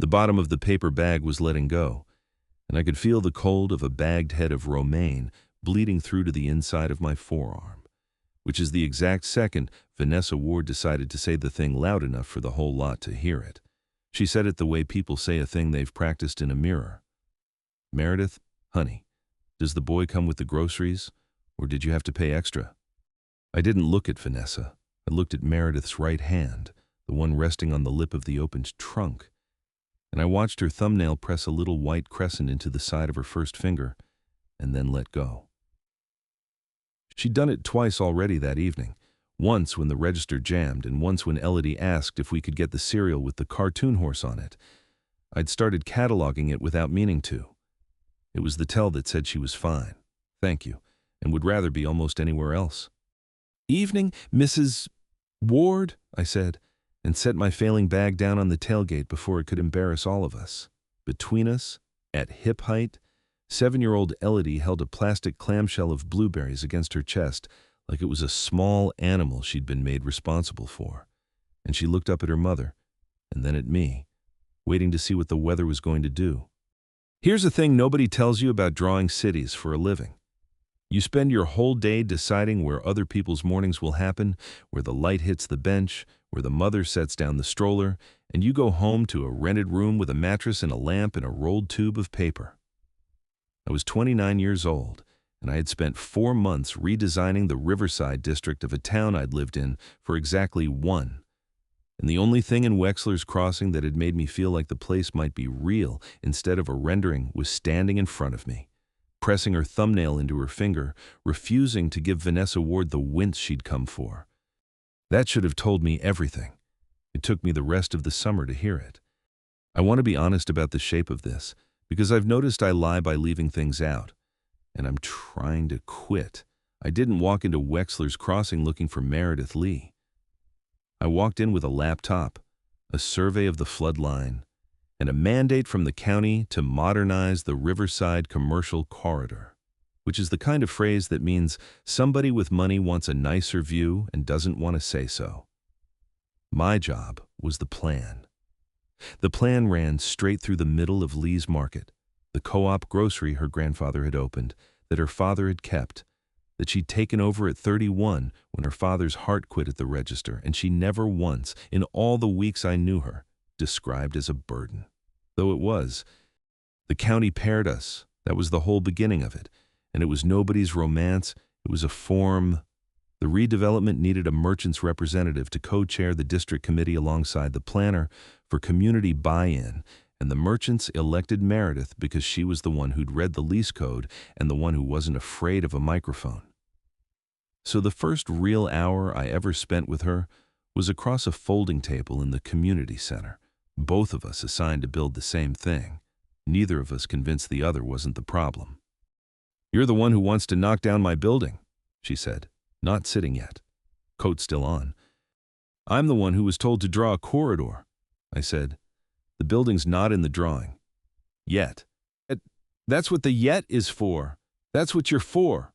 The bottom of the paper bag was letting go, and I could feel the cold of a bagged head of romaine bleeding through to the inside of my forearm, which is the exact second Vanessa Ward decided to say the thing loud enough for the whole lot to hear it. She said it the way people say a thing they've practiced in a mirror. "Meredith, honey, does the boy come with the groceries, or did you have to pay extra?" I didn't look at Vanessa. I looked at Meredith's right hand, the one resting on the lip of the opened trunk, and I watched her thumbnail press a little white crescent into the side of her first finger, and then let go. She'd done it twice already that evening, once when the register jammed, and once when Elodie asked if we could get the cereal with the cartoon horse on it. I'd started cataloging it without meaning to. It was the tell that said she was fine, thank you, and would rather be almost anywhere else. "Evening, Mrs. Ward," I said, and set my failing bag down on the tailgate before it could embarrass all of us. Between us, at hip height, 7-year-old Elodie held a plastic clamshell of blueberries against her chest like it was a small animal she'd been made responsible for. And she looked up at her mother, and then at me, waiting to see what the weather was going to do. Here's a thing nobody tells you about drawing cities for a living. You spend your whole day deciding where other people's mornings will happen, where the light hits the bench, where the mother sets down the stroller, and you go home to a rented room with a mattress and a lamp and a rolled tube of paper. I was 29 years old, and I had spent 4 months redesigning the Riverside district of a town I'd lived in for exactly one. And the only thing in Wexler's Crossing that had made me feel like the place might be real instead of a rendering was standing in front of me, pressing her thumbnail into her finger, refusing to give Vanessa Ward the wince she'd come for. That should have told me everything. It took me the rest of the summer to hear it. I want to be honest about the shape of this, because I've noticed I lie by leaving things out, and I'm trying to quit. I didn't walk into Wexler's Crossing looking for Meredith Lee. I walked in with a laptop, a survey of the flood line, and a mandate from the county to modernize the Riverside Commercial Corridor, which is the kind of phrase that means somebody with money wants a nicer view and doesn't want to say so. My job was the plan. The plan ran straight through the middle of Lee's Market, the co-op grocery her grandfather had opened, that her father had kept, that she'd taken over at 31 when her father's heart quit at the register, and she never once, in all the weeks I knew her, described as a burden. Though it was. The county paired us. That was the whole beginning of it. And it was nobody's romance. It was a form. The redevelopment needed a merchant's representative to co-chair the district committee alongside the planner for community buy-in, and the merchants elected Meredith because she was the one who'd read the lease code and the one who wasn't afraid of a microphone. So the first real hour I ever spent with her was across a folding table in the community center, both of us assigned to build the same thing. Neither of us convinced the other wasn't the problem. "You're the one who wants to knock down my building," she said, not sitting yet, coat still on. "I'm the one who was told to draw a corridor," I said. "The building's not in the drawing. Yet." "That's what the yet is for. That's what you're for."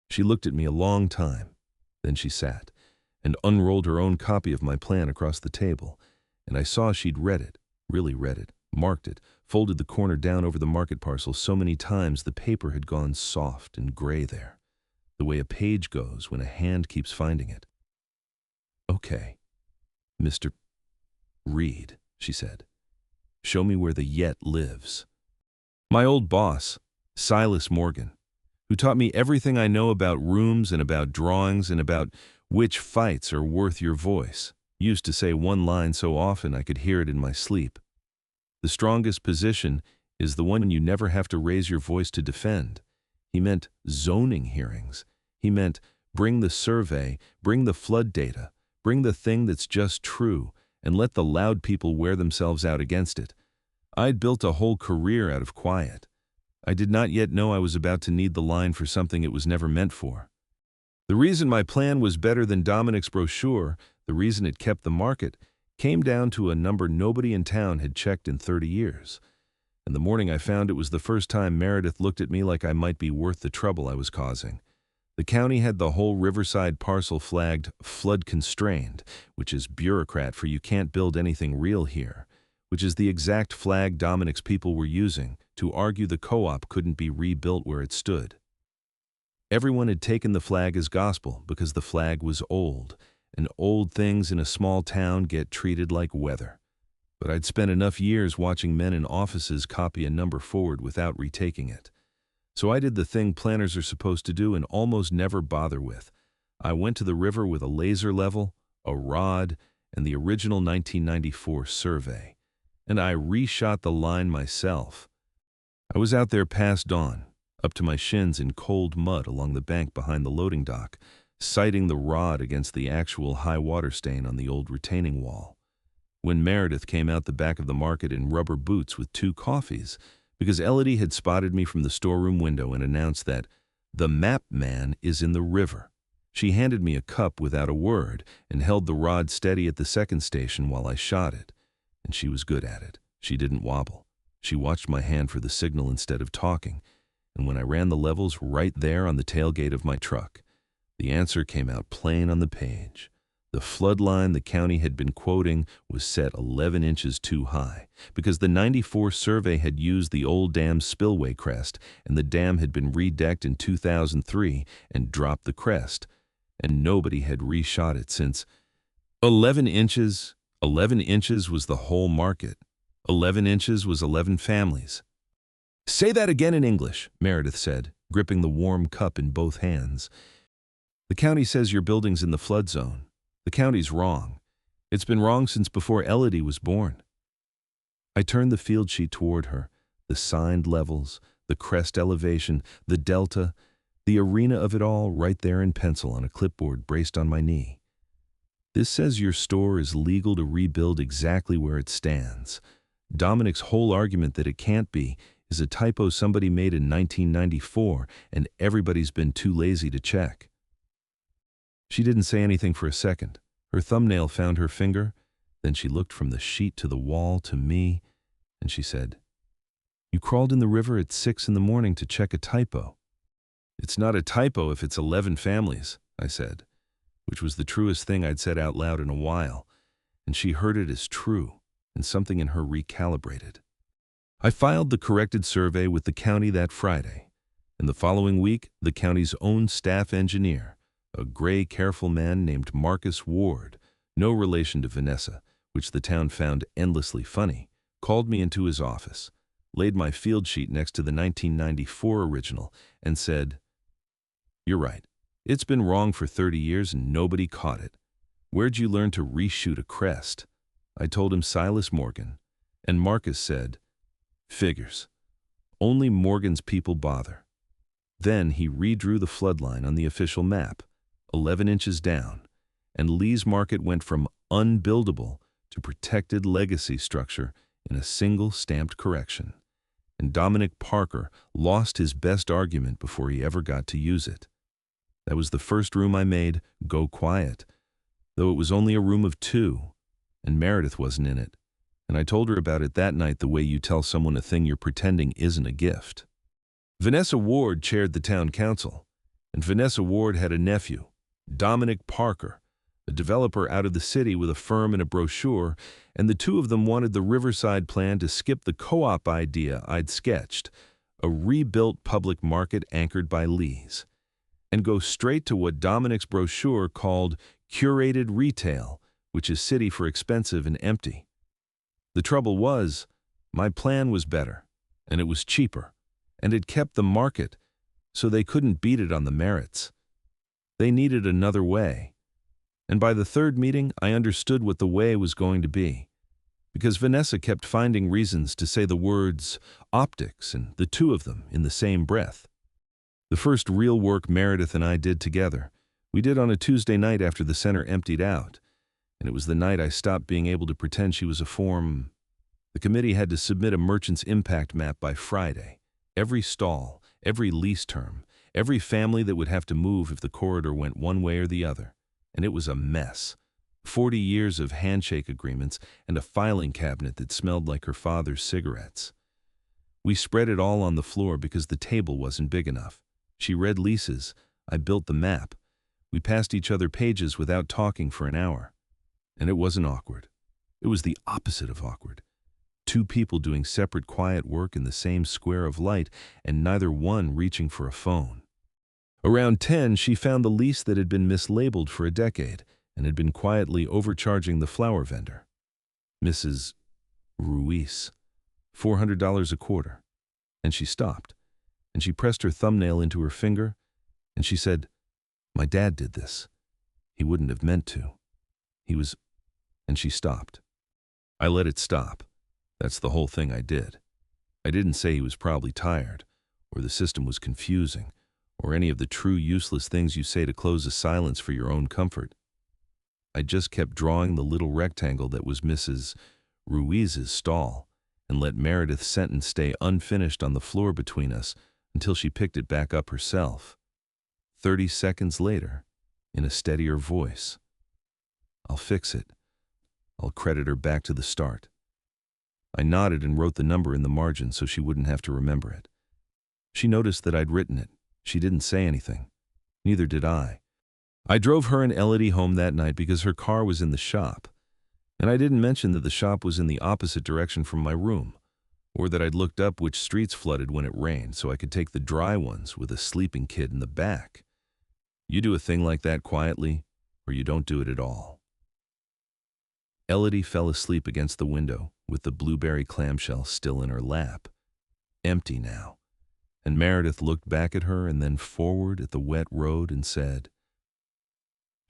She looked at me a long time. Then she sat and unrolled her own copy of my plan across the table, and I saw she'd read it, really read it, marked it, folded the corner down over the market parcel so many times the paper had gone soft and gray there, the way a page goes when a hand keeps finding it. "Okay, Mr. Reed," she said. "Show me where the yet lives." My old boss, Silas Morgan, who taught me everything I know about rooms and about drawings and about which fights are worth your voice, used to say one line so often I could hear it in my sleep. The strongest position is the one you never have to raise your voice to defend. He meant zoning hearings. He meant bring the survey, bring the flood data, bring the thing that's just true, and let the loud people wear themselves out against it. I'd built a whole career out of quiet. I did not yet know I was about to need the line for something it was never meant for. The reason my plan was better than Dominic's brochure, the reason it kept the market, came down to a number nobody in town had checked in 30 years. And the morning I found it was the first time Meredith looked at me like I might be worth the trouble I was causing. The county had the whole Riverside parcel flagged flood constrained, which is bureaucrat for you can't build anything real here, which is the exact flag Dominic's people were using to argue the co-op couldn't be rebuilt where it stood. Everyone had taken the flag as gospel because the flag was old, and old things in a small town get treated like weather. But I'd spent enough years watching men in offices copy a number forward without retaking it. So I did the thing planners are supposed to do and almost never bother with. I went to the river with a laser level, a rod, and the original 1994 survey, and I reshot the line myself. I was out there past dawn, up to my shins in cold mud along the bank behind the loading dock, sighting the rod against the actual high water stain on the old retaining wall, when Meredith came out the back of the market in rubber boots with 2 coffees, because Elodie had spotted me from the storeroom window and announced that the map man is in the river. She handed me a cup without a word and held the rod steady at the second station while I shot it. And she was good at it. She didn't wobble. She watched my hand for the signal instead of talking. And when I ran the levels right there on the tailgate of my truck, the answer came out plain on the page. The flood line the county had been quoting was set 11 inches too high because the 94 survey had used the old dam's spillway crest, and the dam had been redecked in 2003 and dropped the crest, and nobody had reshot it since. 11 inches was the whole market. 11 inches was 11 families. "Say that again in English," Meredith said, gripping the warm cup in both hands. "The county says your building's in the flood zone. The county's wrong. It's been wrong since before Elodie was born." I turned the field sheet toward her, the signed levels, the crest elevation, the delta, the arena of it all right there in pencil on a clipboard braced on my knee. "This says your store is legal to rebuild exactly where it stands. Dominic's whole argument that it can't be is a typo somebody made in 1994, and everybody's been too lazy to check." She didn't say anything for a second. Her thumbnail found her finger, then she looked from the sheet to the wall to me, and she said, "You crawled in the river at 6 in the morning to check a typo." "It's not a typo if it's 11 families," I said, which was the truest thing I'd said out loud in a while, and she heard it as true, and something in her recalibrated. I filed the corrected survey with the county that Friday, and the following week, the county's own staff engineer, a gray, careful man named Marcus Ward, no relation to Vanessa, which the town found endlessly funny, called me into his office, laid my field sheet next to the 1994 original, and said, "You're right. It's been wrong for 30 years and nobody caught it. Where'd you learn to reshoot a crest?" I told him Silas Morgan, and Marcus said, "Figures. Only Morgan's people bother." Then he redrew the flood line on the official map, 11 inches down, and Lee's Market went from unbuildable to protected legacy structure in a single stamped correction. And Dominic Parker lost his best argument before he ever got to use it. That was the first room I made go quiet, though it was only a room of 2, and Meredith wasn't in it. And I told her about it that night the way you tell someone a thing you're pretending isn't a gift. Vanessa Ward chaired the town council, and Vanessa Ward had a nephew, Dominic Parker, a developer out of the city with a firm and a brochure, and the two of them wanted the Riverside plan to skip the co-op idea I'd sketched, a rebuilt public market anchored by Lee's, and go straight to what Dominic's brochure called curated retail, which is city for expensive and empty. The trouble was, my plan was better, and it was cheaper, and it kept the market, so they couldn't beat it on the merits. They needed another way. And by the third meeting, I understood what the way was going to be, because Vanessa kept finding reasons to say the words optics and the two of them in the same breath. The first real work Meredith and I did together, we did on a Tuesday night after the center emptied out, and it was the night I stopped being able to pretend she was a form. The committee had to submit a merchant's impact map by Friday. Every stall, every lease term, every family that would have to move if the corridor went one way or the other. And it was a mess. 40 years of handshake agreements and a filing cabinet that smelled like her father's cigarettes. We spread it all on the floor because the table wasn't big enough. She read leases. I built the map. We passed each other pages without talking for an hour. And it wasn't awkward. It was the opposite of awkward. Two people doing separate quiet work in the same square of light, and neither one reaching for a phone. Around 10, she found the lease that had been mislabeled for a decade and had been quietly overcharging the flower vendor. Mrs. Ruiz, $400 a quarter. And she stopped, and she pressed her thumbnail into her finger, and she said, "My dad did this. He wouldn't have meant to. He was—" and she stopped. I let it stop. That's the whole thing I did. I didn't say he was probably tired, or the system was confusing, or any of the true useless things you say to close a silence for your own comfort. I just kept drawing the little rectangle that was Mrs. Ruiz's stall, and let Meredith's sentence stay unfinished on the floor between us until she picked it back up herself. 30 seconds later, in a steadier voice, "I'll fix it. I'll credit her back to the start." I nodded and wrote the number in the margin so she wouldn't have to remember it. She noticed that I'd written it. She didn't say anything. Neither did I. I drove her and Elodie home that night because her car was in the shop, and I didn't mention that the shop was in the opposite direction from my room, or that I'd looked up which streets flooded when it rained so I could take the dry ones with a sleeping kid in the back. You do a thing like that quietly, or you don't do it at all. Elodie fell asleep against the window, with the blueberry clamshell still in her lap, empty now, and Meredith looked back at her and then forward at the wet road and said,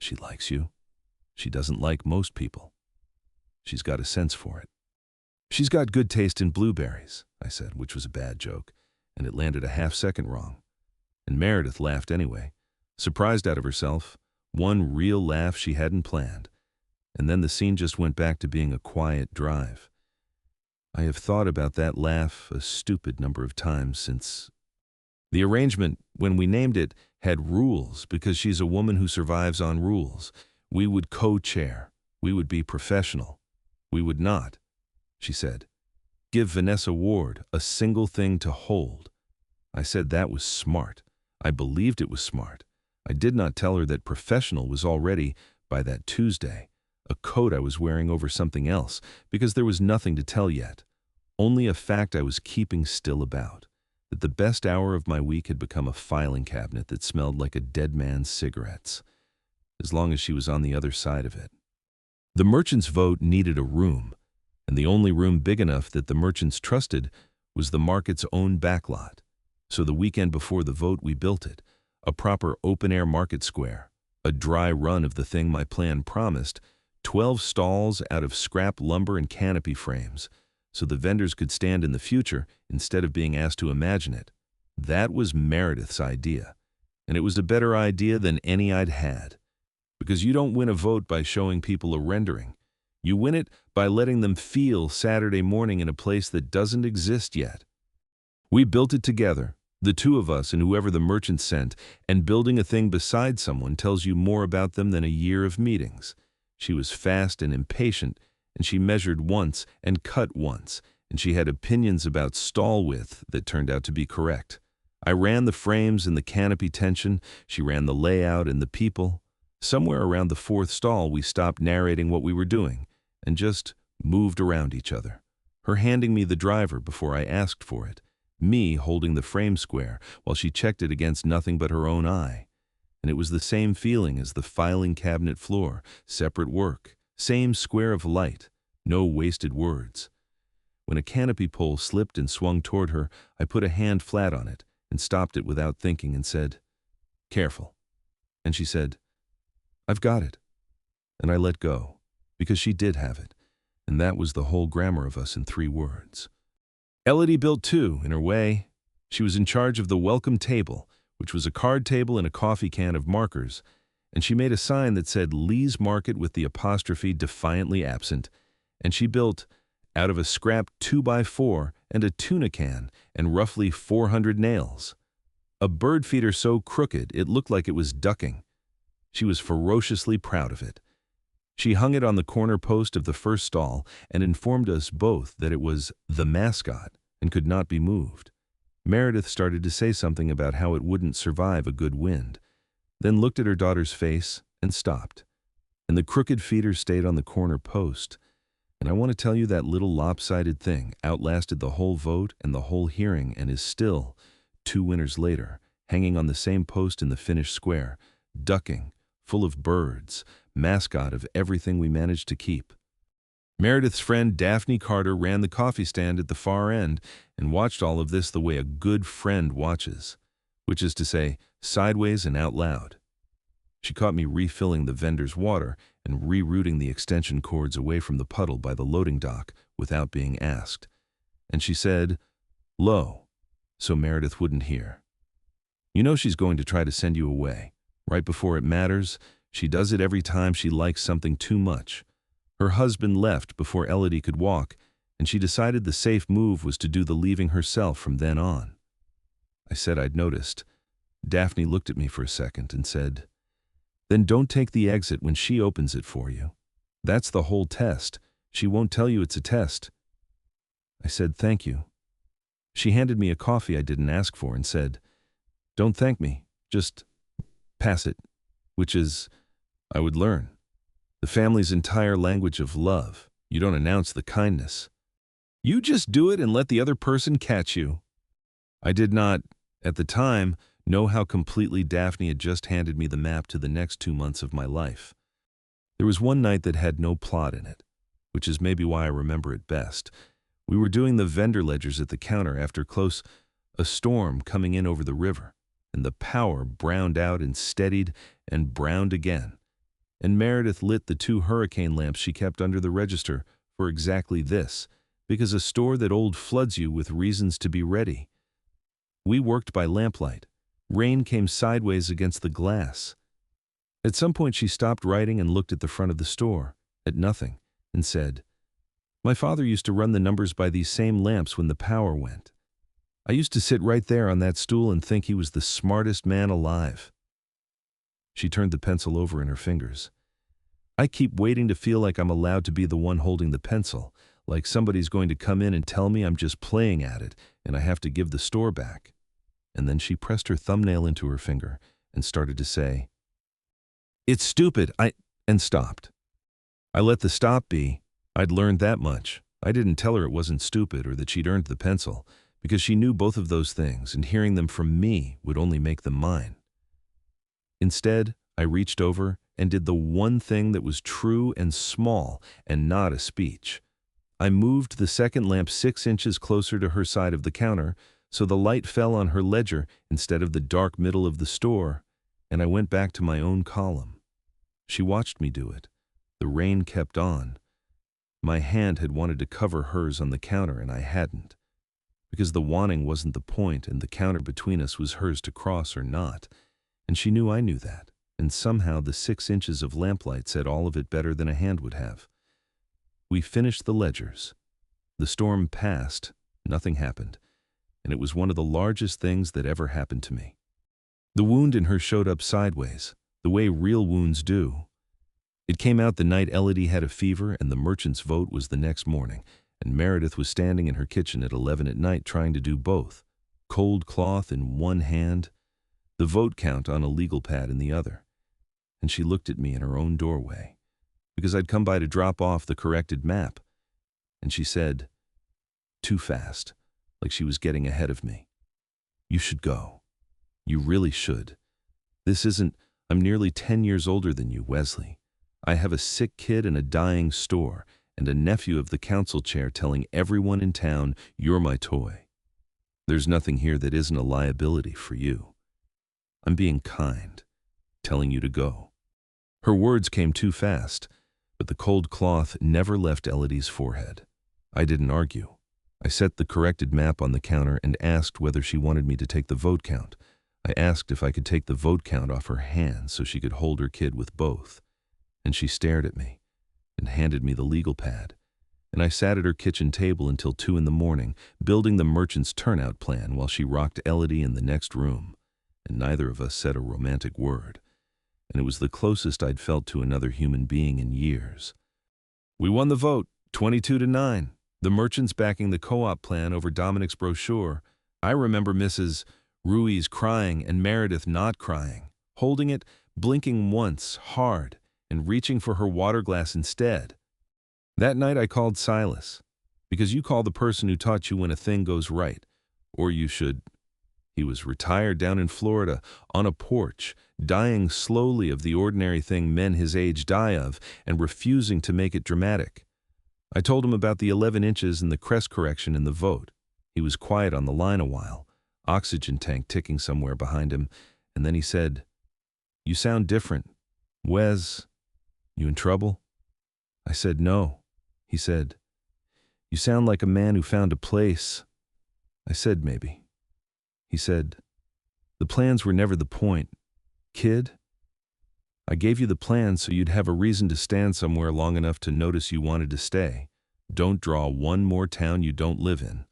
"She likes you. She doesn't like most people. She's got a sense for it." "She's got good taste in blueberries," I said, which was a bad joke, and it landed a half-second wrong. And Meredith laughed anyway, surprised out of herself, one real laugh she hadn't planned. And then the scene just went back to being a quiet drive. I have thought about that laugh a stupid number of times since. The arrangement, when we named it, had rules because she's a woman who survives on rules. We would co-chair. We would be professional. We would not, she said, give Vanessa Ward a single thing to hold. I said that was smart. I believed it was smart. I did not tell her that professional was already, by that Tuesday, a coat I was wearing over something else, because there was nothing to tell yet. Only a fact I was keeping still about, that the best hour of my week had become a filing cabinet that smelled like a dead man's cigarettes, as long as she was on the other side of it. The merchants' vote needed a room, and the only room big enough that the merchants trusted was the market's own backlot. So the weekend before the vote we built it, a proper open-air market square, a dry run of the thing my plan promised, 12 stalls out of scrap lumber and canopy frames, so the vendors could stand in the future instead of being asked to imagine it. That was Meredith's idea, and it was a better idea than any I'd had. Because you don't win a vote by showing people a rendering. You win it by letting them feel Saturday morning in a place that doesn't exist yet. We built it together, the two of us and whoever the merchant sent, and building a thing beside someone tells you more about them than a year of meetings. She was fast and impatient, and she measured once and cut once, and she had opinions about stall width that turned out to be correct. I ran the frames and the canopy tension, she ran the layout and the people. Somewhere around the fourth stall we stopped narrating what we were doing, and just moved around each other. Her handing me the driver before I asked for it, me holding the frame square while she checked it against nothing but her own eye. And it was the same feeling as the filing cabinet floor, separate work, same square of light, no wasted words. When a canopy pole slipped and swung toward her, I put a hand flat on it and stopped it without thinking and said, "Careful." And she said, "I've got it." And I let go, because she did have it, and that was the whole grammar of us in 3 words. Elodie built too, in her way. She was in charge of the welcome table, which was a card table and a coffee can of markers, and she made a sign that said Lee's Market with the apostrophe defiantly absent, and she built, out of a scrap 2x4 and a tuna can and roughly 400 nails, a bird feeder so crooked it looked like it was ducking. She was ferociously proud of it. She hung it on the corner post of the first stall and informed us both that it was the mascot and could not be moved. Meredith started to say something about how it wouldn't survive a good wind, then looked at her daughter's face and stopped. And the crooked feeder stayed on the corner post. And I want to tell you that little lopsided thing outlasted the whole vote and the whole hearing and is still, 2 winters later, hanging on the same post in the Finnish square, ducking, full of birds, mascot of everything we managed to keep. Meredith's friend Daphne Carter ran the coffee stand at the far end and watched all of this the way a good friend watches, which is to say, sideways and out loud. She caught me refilling the vendor's water and rerouting the extension cords away from the puddle by the loading dock without being asked. And she said, "Low," so Meredith wouldn't hear. "You know she's going to try to send you away. Right before it matters, she does it every time she likes something too much. Her husband left before Elodie could walk, and she decided the safe move was to do the leaving herself from then on." I said I'd noticed. Daphne looked at me for a second and said, "Then don't take the exit when she opens it for you. That's the whole test. She won't tell you it's a test." I said, "Thank you." She handed me a coffee I didn't ask for and said, "Don't thank me, just pass it," which is, I would learn, the family's entire language of love. You don't announce the kindness. You just do it and let the other person catch you. I did not, at the time, know how completely Daphne had just handed me the map to the next 2 months of my life. There was one night that had no plot in it, which is maybe why I remember it best. We were doing the vendor ledgers at the counter after a storm coming in over the river, and the power browned out and steadied and browned again. And Meredith lit the 2 hurricane lamps she kept under the register for exactly this, because a store that old floods you with reasons to be ready. We worked by lamplight. Rain came sideways against the glass. At some point she stopped writing and looked at the front of the store, at nothing, and said, "My father used to run the numbers by these same lamps when the power went. I used to sit right there on that stool and think he was the smartest man alive." She turned the pencil over in her fingers. "I keep waiting to feel like I'm allowed to be the one holding the pencil, like somebody's going to come in and tell me I'm just playing at it and I have to give the store back." And then she pressed her thumbnail into her finger and started to say, "It's stupid, and stopped. I let the stop be. I'd learned that much. I didn't tell her it wasn't stupid or that she'd earned the pencil, because she knew both of those things, and hearing them from me would only make them mine. Instead, I reached over and did the one thing that was true and small and not a speech. I moved the second lamp 6 inches closer to her side of the counter so the light fell on her ledger instead of the dark middle of the store, and I went back to my own column. She watched me do it. The rain kept on. My hand had wanted to cover hers on the counter, and I hadn't, because the wanting wasn't the point, and the counter between us was hers to cross or not, and she knew I knew that, and somehow the 6 inches of lamplight said all of it better than a hand would have. We finished the ledgers. The storm passed, nothing happened, and it was one of the largest things that ever happened to me. The wound in her showed up sideways, the way real wounds do. It came out the night Elodie had a fever and the merchant's vote was the next morning, and Meredith was standing in her kitchen at 11 at night trying to do both, cold cloth in one hand, the vote count on a legal pad in the other. And she looked at me in her own doorway, because I'd come by to drop off the corrected map, and she said, too fast, like she was getting ahead of me, "You should go. You really should. I'm nearly 10 years older than you, Wesley. I have a sick kid and a dying store, and a nephew of the council chair telling everyone in town you're my toy. There's nothing here that isn't a liability for you. I'm being kind, telling you to go." Her words came too fast, but the cold cloth never left Elodie's forehead. I didn't argue. I set the corrected map on the counter and asked whether she wanted me to take the vote count. I asked if I could take the vote count off her hands so she could hold her kid with both. And she stared at me and handed me the legal pad. And I sat at her kitchen table until 2 in the morning, building the merchant's turnout plan while she rocked Elodie in the next room. And neither of us said a romantic word. And it was the closest I'd felt to another human being in years. We won the vote, 22-9. The merchants backing the co-op plan over Dominic's brochure. I remember Mrs. Ruiz crying and Meredith not crying, holding it, blinking once, hard, and reaching for her water glass instead. That night I called Silas, because you call the person who taught you when a thing goes right, or you should. He was retired down in Florida, on a porch, dying slowly of the ordinary thing men his age die of, and refusing to make it dramatic. I told him about the 11 inches and the crest correction in the vote. He was quiet on the line a while, oxygen tank ticking somewhere behind him, and then he said, "You sound different. Wes, you in trouble?" I said, "No." He said, "You sound like a man who found a place." I said, "Maybe." He said, "The plans were never the point. Kid, I gave you the plans so you'd have a reason to stand somewhere long enough to notice you wanted to stay. Don't draw one more town you don't live in."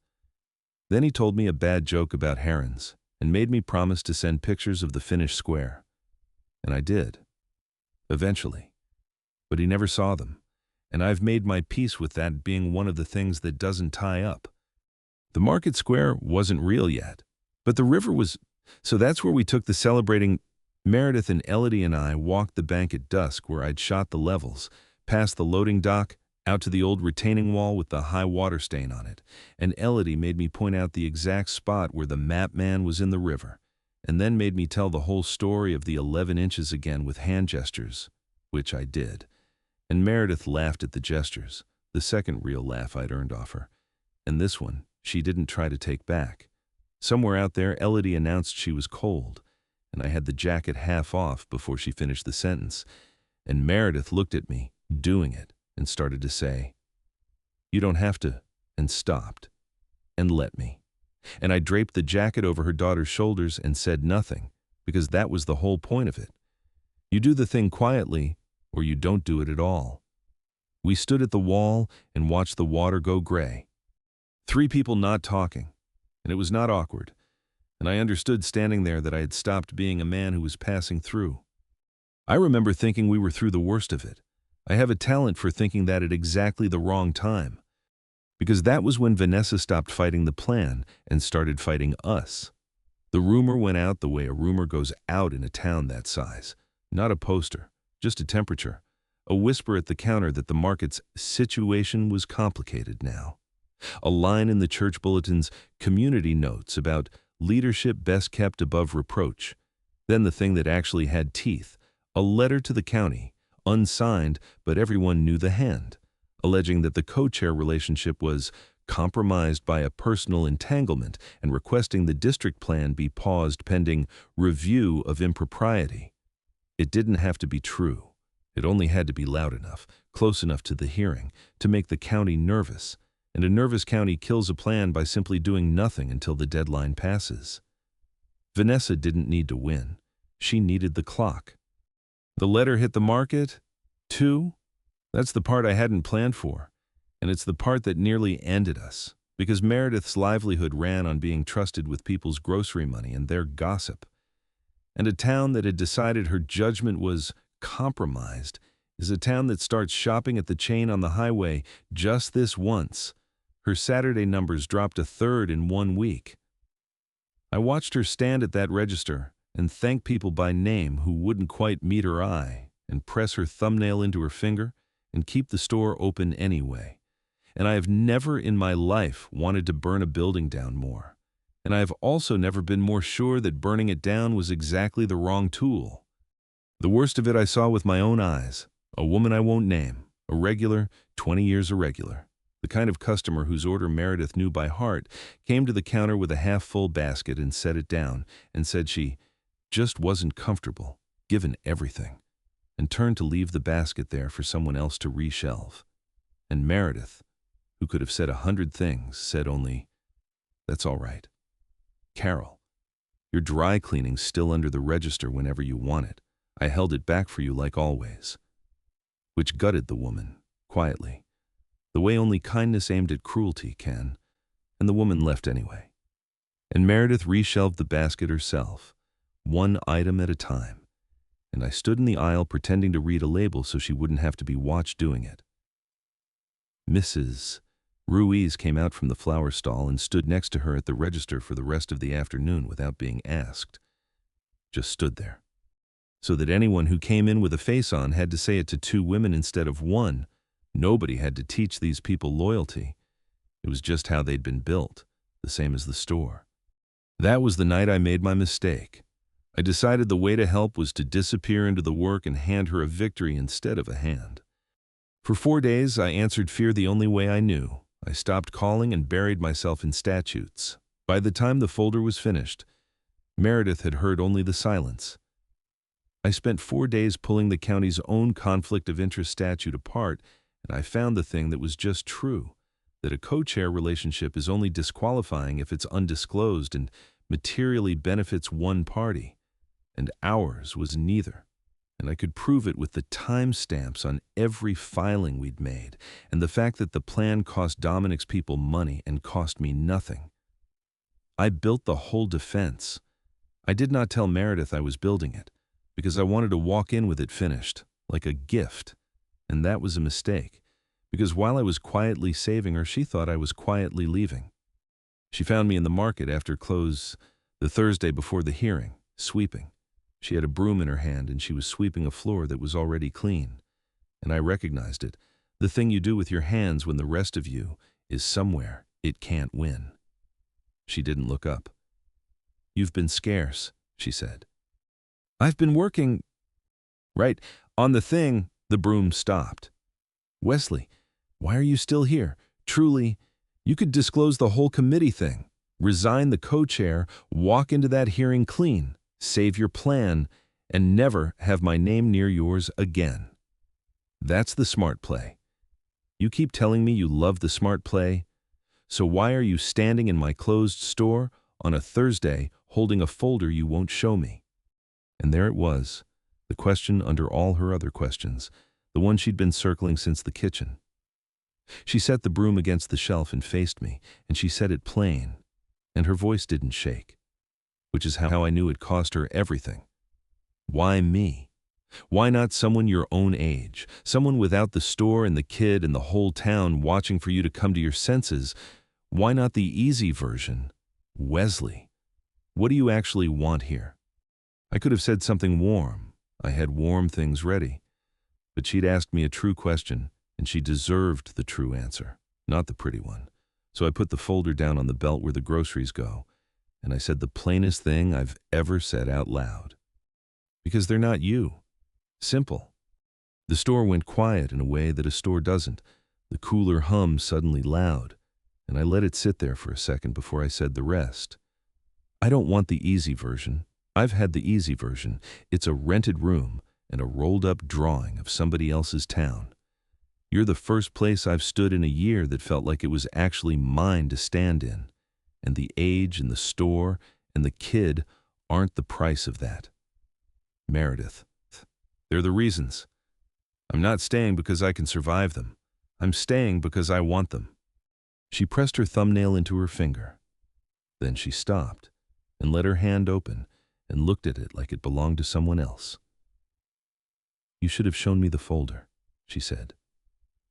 Then he told me a bad joke about herons and made me promise to send pictures of the finished square. And I did. Eventually. But he never saw them. And I've made my peace with that being one of the things that doesn't tie up. The market square wasn't real yet, but the river was, so that's where we took the celebrating. Meredith and Elodie and I walked the bank at dusk where I'd shot the levels, past the loading dock, out to the old retaining wall with the high water stain on it, and Elodie made me point out the exact spot where the map man was in the river, and then made me tell the whole story of the 11 inches again with hand gestures, which I did. And Meredith laughed at the gestures, the second real laugh I'd earned off her, and this one she didn't try to take back. Somewhere out there, Elodie announced she was cold, and I had the jacket half off before she finished the sentence, and Meredith looked at me, doing it, and started to say, "You don't have to," and stopped, and let me. And I draped the jacket over her daughter's shoulders and said nothing, because that was the whole point of it. You do the thing quietly, or you don't do it at all. We stood at the wall and watched the water go gray. 3 people not talking, and it was not awkward, and I understood standing there that I had stopped being a man who was passing through. I remember thinking we were through the worst of it. I have a talent for thinking that at exactly the wrong time, because that was when Vanessa stopped fighting the plan and started fighting us. The rumor went out the way a rumor goes out in a town that size. Not a poster, just a temperature, a whisper at the counter that the market's situation was complicated now. A line in the church bulletin's community notes about leadership best kept above reproach. Then the thing that actually had teeth, a letter to the county, unsigned, but everyone knew the hand, alleging that the co-chair relationship was compromised by a personal entanglement and requesting the district plan be paused pending review of impropriety. It didn't have to be true. It only had to be loud enough, close enough to the hearing, to make the county nervous, and a nervous county kills a plan by simply doing nothing until the deadline passes. Vanessa didn't need to win. She needed the clock. The letter hit the market, too. That's the part I hadn't planned for, and it's the part that nearly ended us, because Meredith's livelihood ran on being trusted with people's grocery money and their gossip. And a town that had decided her judgment was compromised is a town that starts shopping at the chain on the highway just this once. Her Saturday numbers dropped a third in 1 week. I watched her stand at that register and thank people by name who wouldn't quite meet her eye, and press her thumbnail into her finger and keep the store open anyway. And I have never in my life wanted to burn a building down more. And I have also never been more sure that burning it down was exactly the wrong tool. The worst of it I saw with my own eyes. A woman I won't name, a regular, 20 years irregular. The kind of customer whose order Meredith knew by heart, came to the counter with a half-full basket and set it down, and said she just wasn't comfortable, given everything, and turned to leave the basket there for someone else to reshelve. And Meredith, who could have said 100 things, said only, "That's all right. Carol, your dry cleaning's still under the register whenever you want it. I held it back for you like always." Which gutted the woman, quietly, the way only kindness aimed at cruelty can, and the woman left anyway. And Meredith reshelved the basket herself, one item at a time, and I stood in the aisle pretending to read a label so she wouldn't have to be watched doing it. Mrs. Ruiz came out from the flower stall and stood next to her at the register for the rest of the afternoon without being asked. Just stood there, so that anyone who came in with a face on had to say it to 2 women instead of 1, Nobody had to teach these people loyalty. It was just how they'd been built, the same as the store. That was the night I made my mistake. I decided the way to help was to disappear into the work and hand her a victory instead of a hand. For 4 days, I answered fear the only way I knew. I stopped calling and buried myself in statutes. By the time the folder was finished, Meredith had heard only the silence. I spent 4 days pulling the county's own conflict of interest statute apart, and I found the thing that was just true, that a co-chair relationship is only disqualifying if it's undisclosed and materially benefits one party, and ours was neither. And I could prove it with the timestamps on every filing we'd made, and the fact that the plan cost Dominic's people money and cost me nothing. I built the whole defense. I did not tell Meredith I was building it, because I wanted to walk in with it finished, like a gift. And that was a mistake, because while I was quietly saving her, she thought I was quietly leaving. She found me in the market after close the Thursday before the hearing, sweeping. She had a broom in her hand and she was sweeping a floor that was already clean. And I recognized it, the thing you do with your hands when the rest of you is somewhere it can't win. She didn't look up. "You've been scarce," she said. "I've been working." Right on the thing, the broom stopped. "Wesley, why are you still here? Truly, you could disclose the whole committee thing, resign the co-chair, walk into that hearing clean, save your plan, and never have my name near yours again. That's the smart play. You keep telling me you love the smart play, so why are you standing in my closed store on a Thursday holding a folder you won't show me?" And there it was, the question under all her other questions, the one she'd been circling since the kitchen. She set the broom against the shelf and faced me, and she said it plain, and her voice didn't shake, which is how I knew it cost her everything. Why me? Why not someone your own age, someone without the store and the kid and the whole town watching for you to come to your senses? Why not the easy version? Wesley, what do you actually want here? I could have said something warm. I had warm things ready. But she'd asked me a true question, and she deserved the true answer, not the pretty one. So I put the folder down on the belt where the groceries go, and I said the plainest thing I've ever said out loud. Because they're not you. Simple. The store went quiet in a way that a store doesn't. The cooler hum suddenly loud, and I let it sit there for a second before I said the rest. I don't want the easy version. I've had the easy version. It's a rented room and a rolled-up drawing of somebody else's town. You're the first place I've stood in a year that felt like it was actually mine to stand in, and the age and the store and the kid aren't the price of that. Meredith, they're the reasons. I'm not staying because I can survive them. I'm staying because I want them. She pressed her thumbnail into her finger. Then she stopped and let her hand open and looked at it like it belonged to someone else. "You should have shown me the folder," she said.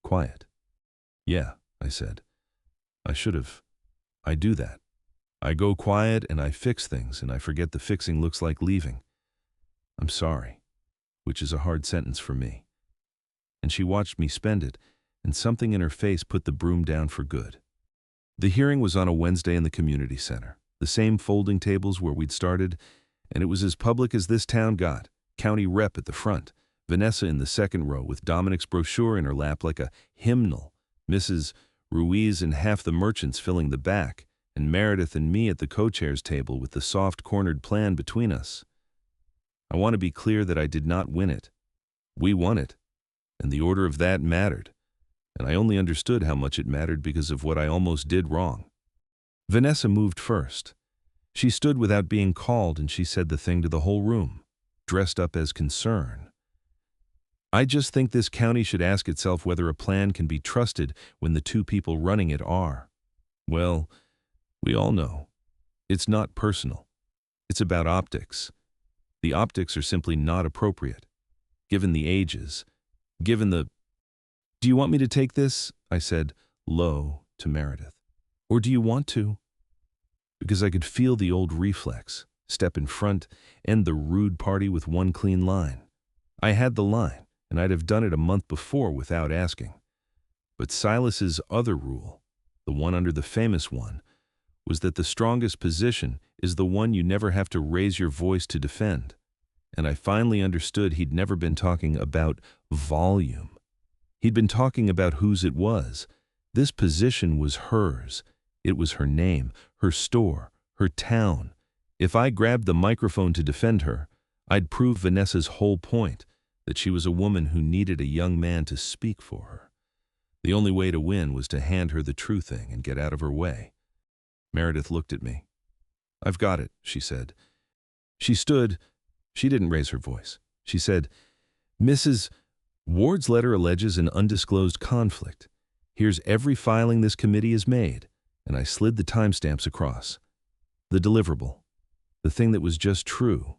Quiet. "Yeah," I said. "I should have. I do that. I go quiet and I fix things and I forget the fixing looks like leaving. I'm sorry," which is a hard sentence for me. And she watched me spend it, and something in her face put the broom down for good. The hearing was on a Wednesday in the community center, the same folding tables where we'd started, and it was as public as this town got. County rep at the front, Vanessa in the second row with Dominic's brochure in her lap like a hymnal, Mrs. Ruiz and half the merchants filling the back, and Meredith and me at the co-chair's table with the soft cornered plan between us. I want to be clear that I did not win it. We won it, and the order of that mattered, and I only understood how much it mattered because of what I almost did wrong. Vanessa moved first. She stood without being called and she said the thing to the whole room, dressed up as concern. "I just think this county should ask itself whether a plan can be trusted when the two people running it are. Well, we all know. It's not personal. It's about optics. The optics are simply not appropriate, given the ages, given the—" "Do you want me to take this?" I said, low, to Meredith. "Or do you want to?" Because I could feel the old reflex, step in front, end the rude party with one clean line. I had the line, and I'd have done it a month before without asking. But Silas's other rule, the one under the famous one, was that the strongest position is the one you never have to raise your voice to defend. And I finally understood he'd never been talking about volume. He'd been talking about whose it was. This position was hers. It was her name, her store, her town. If I grabbed the microphone to defend her, I'd prove Vanessa's whole point, that she was a woman who needed a young man to speak for her. The only way to win was to hand her the true thing and get out of her way. Meredith looked at me. "I've got it," she said. She stood. She didn't raise her voice. She said, "Mrs. Ward's letter alleges an undisclosed conflict. Here's every filing this committee has made," and I slid the timestamps across. The deliverable. The thing that was just true.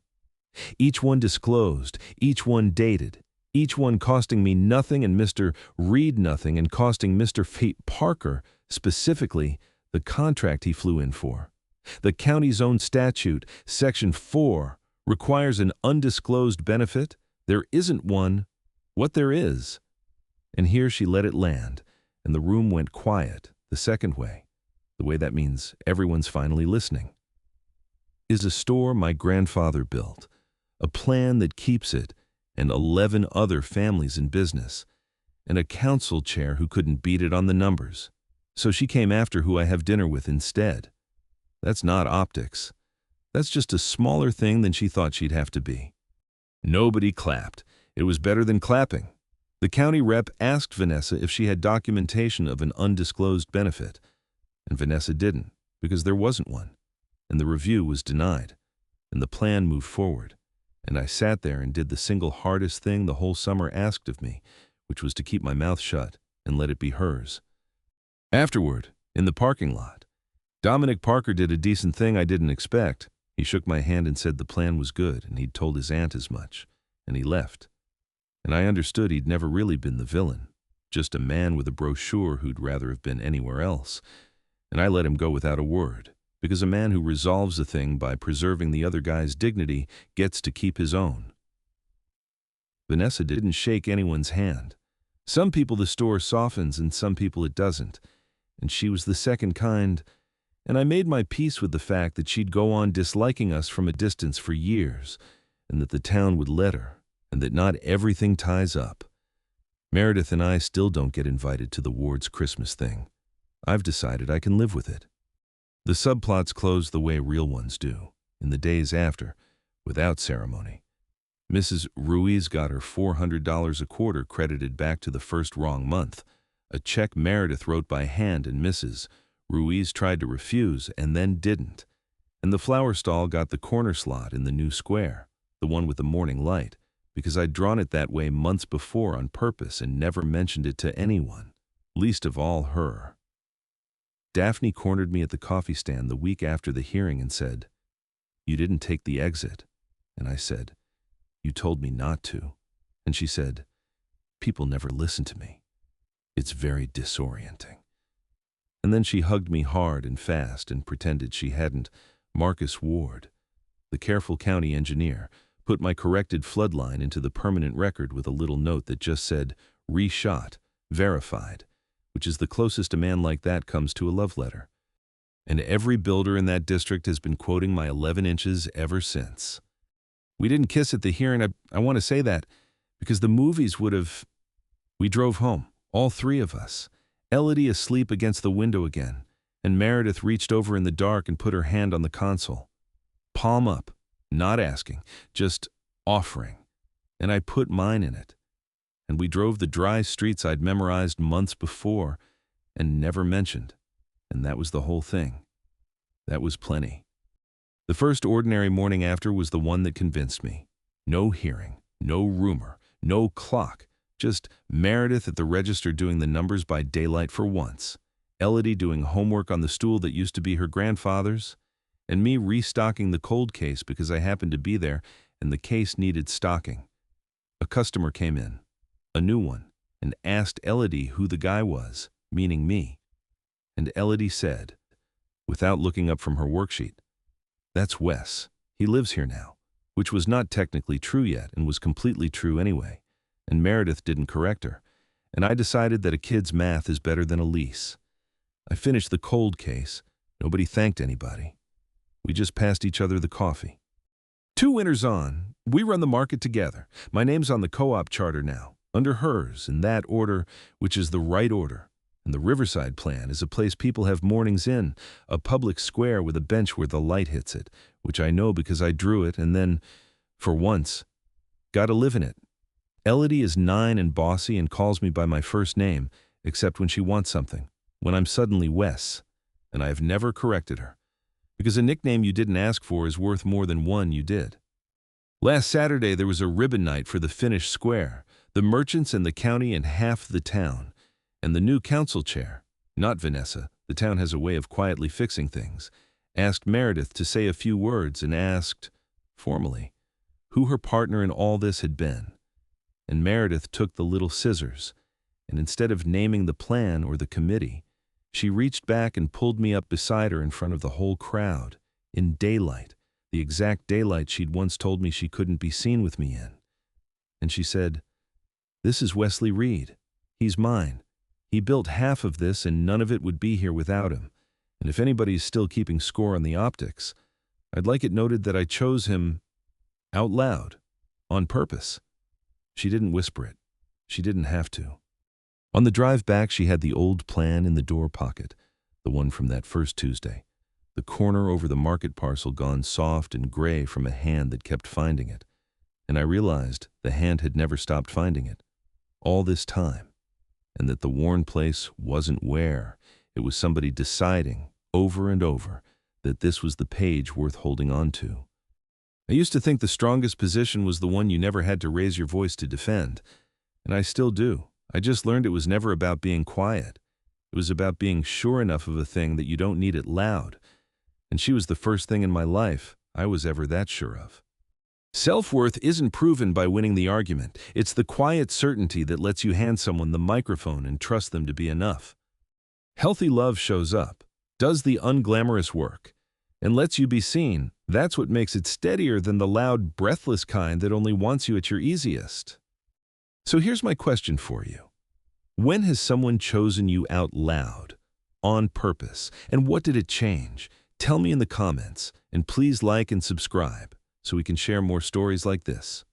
Each one disclosed, each one dated, each one costing me nothing and Mr. Reed nothing, and costing Mr. Fate Parker, specifically, the contract he flew in for. The county's own statute, Section 4, requires an undisclosed benefit. There isn't one. What there is. And here she let it land, and the room went quiet, the second way. The way that means everyone's finally listening. Is a store my grandfather built, a plan that keeps it and 11 other families in business, and a council chair who couldn't beat it on the numbers. So she came after who I have dinner with instead. That's not optics. That's just a smaller thing than she thought she'd have to be. Nobody clapped. It was better than clapping. The county rep asked Vanessa if she had documentation of an undisclosed benefit, and Vanessa didn't, because there wasn't one, and the review was denied, and the plan moved forward, and I sat there and did the single hardest thing the whole summer asked of me, which was to keep my mouth shut and let it be hers. Afterward, in the parking lot, Dominic Parker did a decent thing I didn't expect. He shook my hand and said the plan was good, and he'd told his aunt as much, and he left. And I understood he'd never really been the villain, just a man with a brochure who'd rather have been anywhere else. And I let him go without a word, because a man who resolves a thing by preserving the other guy's dignity gets to keep his own. Vanessa didn't shake anyone's hand. Some people the store softens and some people it doesn't, and she was the second kind, and I made my peace with the fact that she'd go on disliking us from a distance for years, and that the town would let her, and that not everything ties up. Meredith and I still don't get invited to the Ward's Christmas thing. I've decided I can live with it. The subplots close the way real ones do, in the days after, without ceremony. Mrs. Ruiz got her $400 a quarter credited back to the first wrong month, a check Meredith wrote by hand, and Mrs. Ruiz tried to refuse and then didn't. And the flower stall got the corner slot in the new square, the one with the morning light, because I'd drawn it that way months before on purpose and never mentioned it to anyone, least of all her. Daphne cornered me at the coffee stand the week after the hearing and said, "You didn't take the exit." And I said, "You told me not to." And she said, "People never listen to me. It's very disorienting." And then she hugged me hard and fast and pretended she hadn't. Marcus Ward, the careful county engineer, put my corrected flood line into the permanent record with a little note that just said, "Reshot, verified," which is the closest a man like that comes to a love letter. And every builder in that district has been quoting my 11 inches ever since. We didn't kiss at the hearing. I want to say that because the movies would have... We drove home, all three of us, Elodie asleep against the window again, and Meredith reached over in the dark and put her hand on the console. Palm up, not asking, just offering. And I put mine in it. And we drove the dry streets I'd memorized months before and never mentioned. And that was the whole thing. That was plenty. The first ordinary morning after was the one that convinced me. No hearing, no rumor, no clock, just Meredith at the register doing the numbers by daylight for once, Elodie doing homework on the stool that used to be her grandfather's, and me restocking the cold case because I happened to be there and the case needed stocking. A customer came in, a new one, and asked Elodie who the guy was, meaning me. And Elodie said, without looking up from her worksheet, "That's Wes. He lives here now," which was not technically true yet and was completely true anyway, and Meredith didn't correct her. and I decided that a kid's math is better than a lease. I finished the cold case. Nobody thanked anybody. We just passed each other the coffee. 2 winters on, we run the market together. My name's on the co-op charter now, under hers, in that order, which is the right order. And the Riverside plan is a place people have mornings in, a public square with a bench where the light hits it, which I know because I drew it and then, for once, got to live in it. Elodie is 9 and bossy and calls me by my first name, except when she wants something, when I'm suddenly Wes, and I have never corrected her, because a nickname you didn't ask for is worth more than one you did. Last Saturday there was a ribbon night for the finished square, the merchants and the county and half the town, and the new council chair, not Vanessa, the town has a way of quietly fixing things, asked Meredith to say a few words and asked, formally, who her partner in all this had been. And Meredith took the little scissors, and instead of naming the plan or the committee, she reached back and pulled me up beside her in front of the whole crowd, in daylight, the exact daylight she'd once told me she couldn't be seen with me in. And she said, "This is Wesley Reed. He's mine. He built half of this and none of it would be here without him. And if anybody is still keeping score on the optics, I'd like it noted that I chose him out loud, on purpose." She didn't whisper it. She didn't have to. On the drive back, she had the old plan in the door pocket, the one from that first Tuesday, the corner over the market parcel gone soft and gray from a hand that kept finding it. And I realized the hand had never stopped finding it, all this time, and that the worn place wasn't where. It was somebody deciding, over and over, that this was the page worth holding on to. I used to think the strongest position was the one you never had to raise your voice to defend, and I still do. I just learned it was never about being quiet. It was about being sure enough of a thing that you don't need it loud, and she was the first thing in my life I was ever that sure of. Self-worth isn't proven by winning the argument. It's the quiet certainty that lets you hand someone the microphone and trust them to be enough. Healthy love shows up, does the unglamorous work, and lets you be seen. That's what makes it steadier than the loud, breathless kind that only wants you at your easiest. So here's my question for you. When has someone chosen you out loud, on purpose, and what did it change? Tell me in the comments, and please like and subscribe so we can share more stories like this.